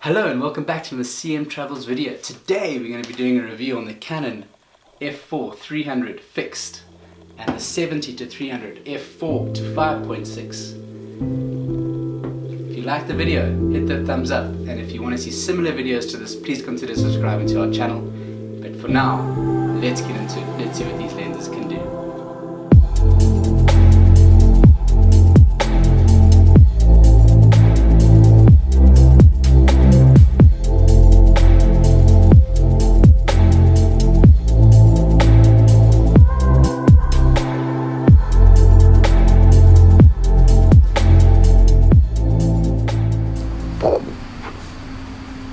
Hello and welcome back to the CM Travels video. Today we're going to be doing a review on the Canon F4-300 fixed and the 70-300 F4-5.6. If you like the video, hit that thumbs up, and if you want to see similar videos to this, please consider subscribing to our channel. But for now, let's get into it. Let's see what these lenses can do.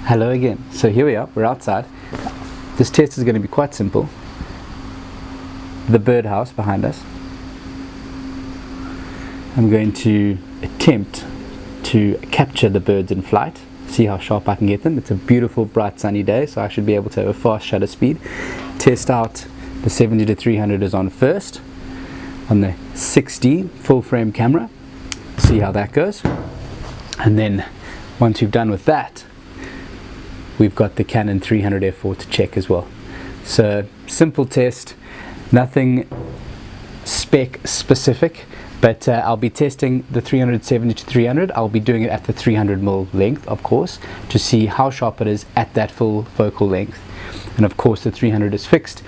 Hello again. So here we are, we're outside. This test is going to be quite simple. The birdhouse behind us. I'm going to attempt to capture the birds in flight, see how sharp I can get them. It's a beautiful bright sunny day, so I should be able to have a fast shutter speed. Test out the 70-300 is on first, on the 60 full frame camera. See how that goes. And then once we've done with that, we've got the Canon 300 F4 to check as well. So simple test, nothing spec specific, but I'll be testing the 370-300. I'll be doing it at the 300mm length, of course, to see how sharp it is at that full focal length. And of course the 300 is fixed,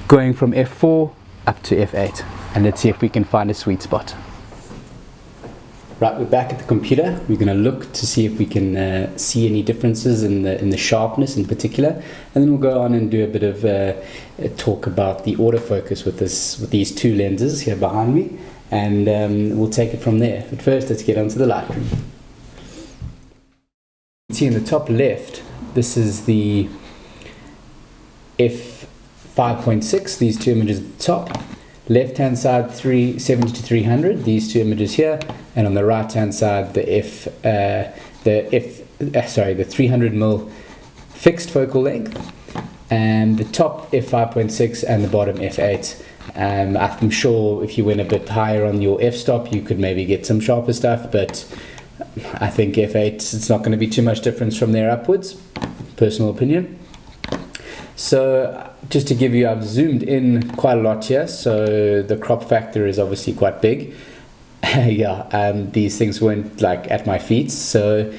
going from F4 up to F8. And let's see if we can find a sweet spot. Right, we're back at the computer. We're going to look to see if we can see any differences in the sharpness in particular, and then we'll go on and do a bit of a talk about the autofocus with these two lenses here behind me, and we'll take it from there. But first, let's get onto the Lightroom. You can see in the top left, this is the F5.6. These two images at the top. Left hand side 70-300, these two images here, and on the right hand side the 300mm fixed focal length, and the top F5.6 and the bottom F8. I'm sure if you went a bit higher on your f-stop you could maybe get some sharper stuff, but I think F8, it's not going to be too much difference from there upwards, personal opinion. So just to give you, I've zoomed in quite a lot here, so the crop factor is obviously quite big. These things weren't like at my feet, so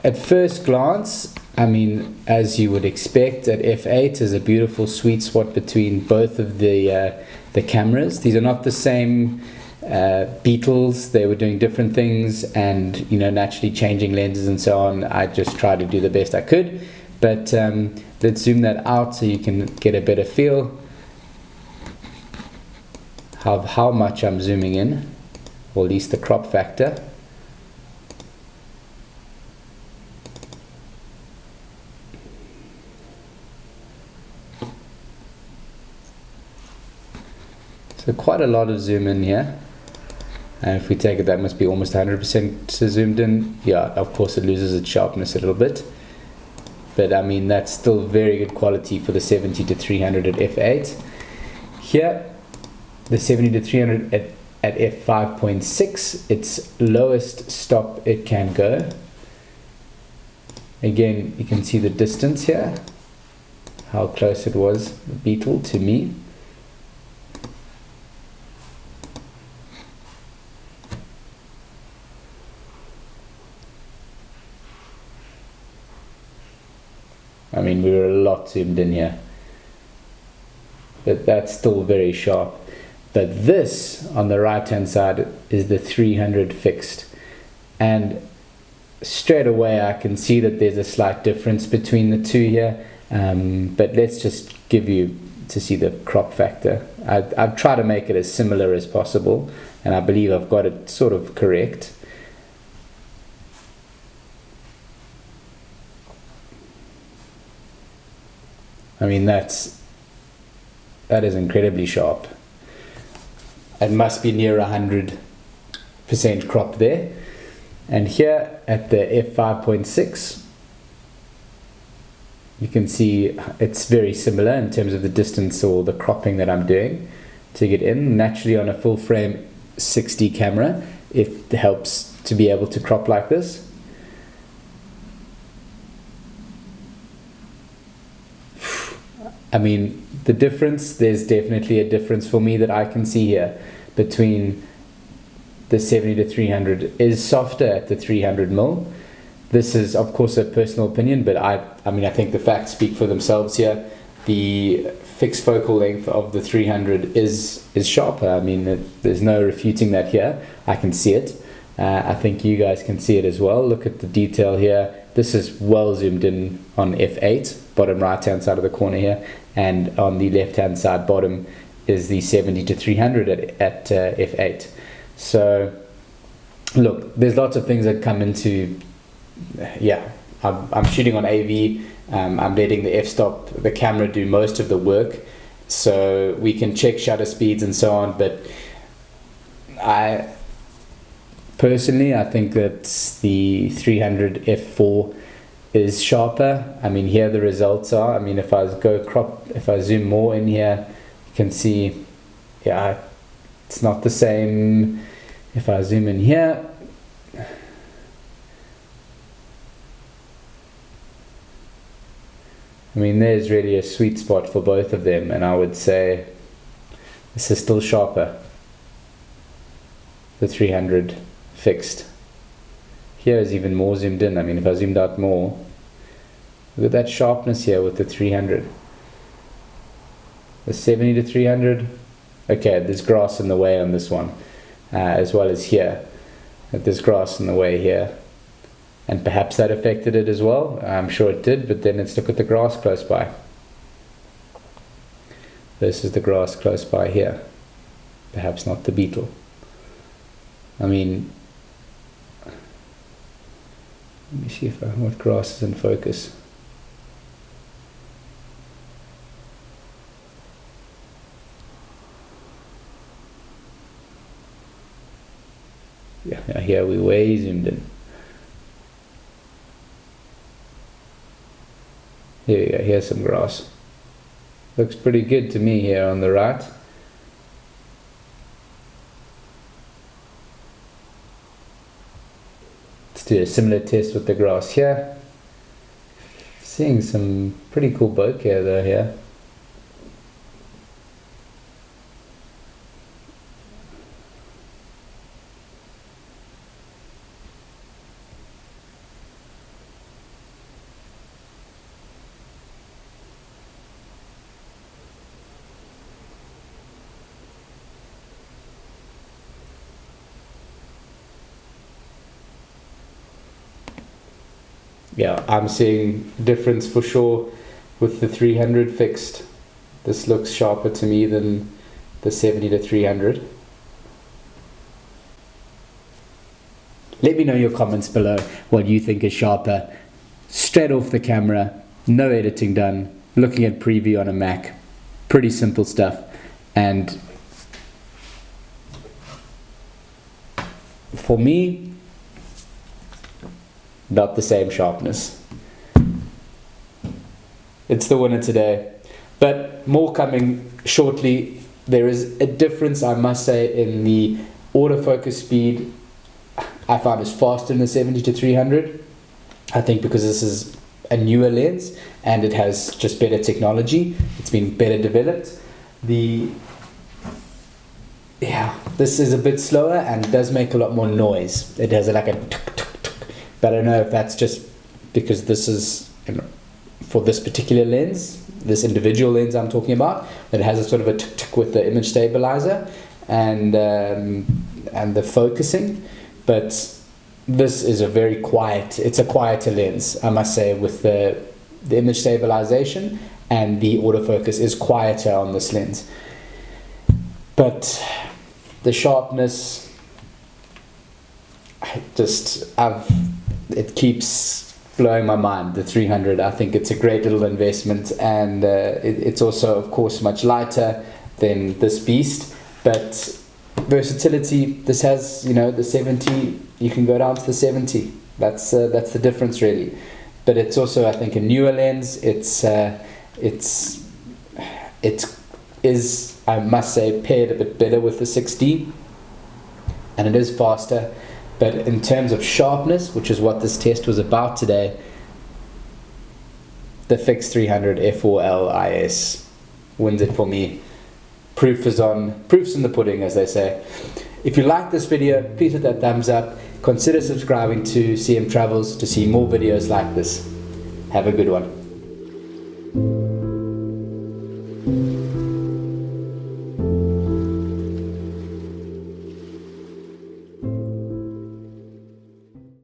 at first glance, I mean, as you would expect, at f8 is a beautiful sweet spot between both of the cameras. These are not the same Beetles. They were doing different things, and naturally changing lenses and so on. I just tried to do the best I could, but let's zoom that out so you can get a better feel of how much I'm zooming in, or at least the crop factor. So quite a lot of zoom in here, and if we take it, that must be almost 100% zoomed in. Yeah, of course it loses its sharpness a little bit, but I mean that's still very good quality for the 70-300 at f8. Here, the 70-300 at f5.6, its lowest stop it can go. Again, you can see the distance here, how close it was, the Beetle to me. I mean, we were a lot zoomed in here, but that's still very sharp. But this on the right hand side is the 300 fixed, and straight away I can see that there's a slight difference between the two here, but let's just give you to see the crop factor. I've tried to make it as similar as possible, and I believe I've got it sort of correct. I mean, that is incredibly sharp. It must be near 100% crop there. And here at the f5.6, you can see it's very similar in terms of the distance or the cropping that I'm doing to get in. Naturally, on a full frame 60 camera, it helps to be able to crop like this. I mean, the difference, there's definitely a difference for me that I can see here between the 70 to 300 is softer at the 300mm. This is, of course, a personal opinion, but I mean, I think the facts speak for themselves here. The fixed focal length of the 300 is sharper. I mean, there's no refuting that here. I can see it. I think you guys can see it as well. Look at the detail here. This is well zoomed in on f8, bottom right hand side of the corner here, and on the left hand side bottom is the 70 to 300 at f8. So look, there's lots of things that come into, yeah, I'm shooting on AV, I'm letting the f-stop, the camera, do most of the work, so we can check shutter speeds and so on, but I personally think that the 300 f4 is sharper. I mean, here the results are, I mean, if I zoom more in here, you can see, yeah, it's not the same. If I zoom in here, I mean, there's really a sweet spot for both of them, and I would say this is still sharper, the 300 fixed. Here is even more zoomed in. I mean, if I zoomed out more, look at that sharpness here with the 300. The 70 to 300, okay, there's grass in the way on this one, as well as here. There's grass in the way here, and perhaps that affected it as well. I'm sure it did, but then let's look at the grass close by. This is the grass close by here, perhaps not the beetle. I mean, let me see what grass is in focus. Yeah, here we way zoomed in. Here we go, here's some grass. Looks pretty good to me here on the right. Let's do a similar test with the grass here. Seeing some pretty cool bokeh though here. Yeah, I'm seeing difference for sure with the 300 fixed. This looks sharper to me than the 70 to 300. Let me know your comments below what you think is sharper. Straight off the camera, no editing done, looking at preview on a Mac. Pretty simple stuff. And for me, about the same sharpness. It's the winner today, but more coming shortly. There is a difference, I must say, in the autofocus speed. I found is faster in the 70 to 300. I think because this is a newer lens and it has just better technology. It's been better developed. This is a bit slower and does make a lot more noise. It has like a tuk tuk. But I don't know if that's just because this is, for this particular lens, this individual lens I'm talking about, that it has a sort of a tuk-tuk with the image stabilizer and the focusing. But this is a very quiet, it's a quieter lens, I must say, with the image stabilization, and the autofocus is quieter on this lens. But the sharpness, it keeps blowing my mind. The 300, I think it's a great little investment, and it's also, of course, much lighter than this beast. But versatility, this has, the 70, you can go down to the 70. That's the difference, really. But it's also, I think, a newer lens. It is, I must say, paired a bit better with the 6D, and it is faster. But in terms of sharpness, which is what this test was about today, the fixed 300 F4L IS wins it for me. Proof's in the pudding, as they say. If you like this video, please hit that thumbs up. Consider subscribing to CM Travels to see more videos like this. Have a good one.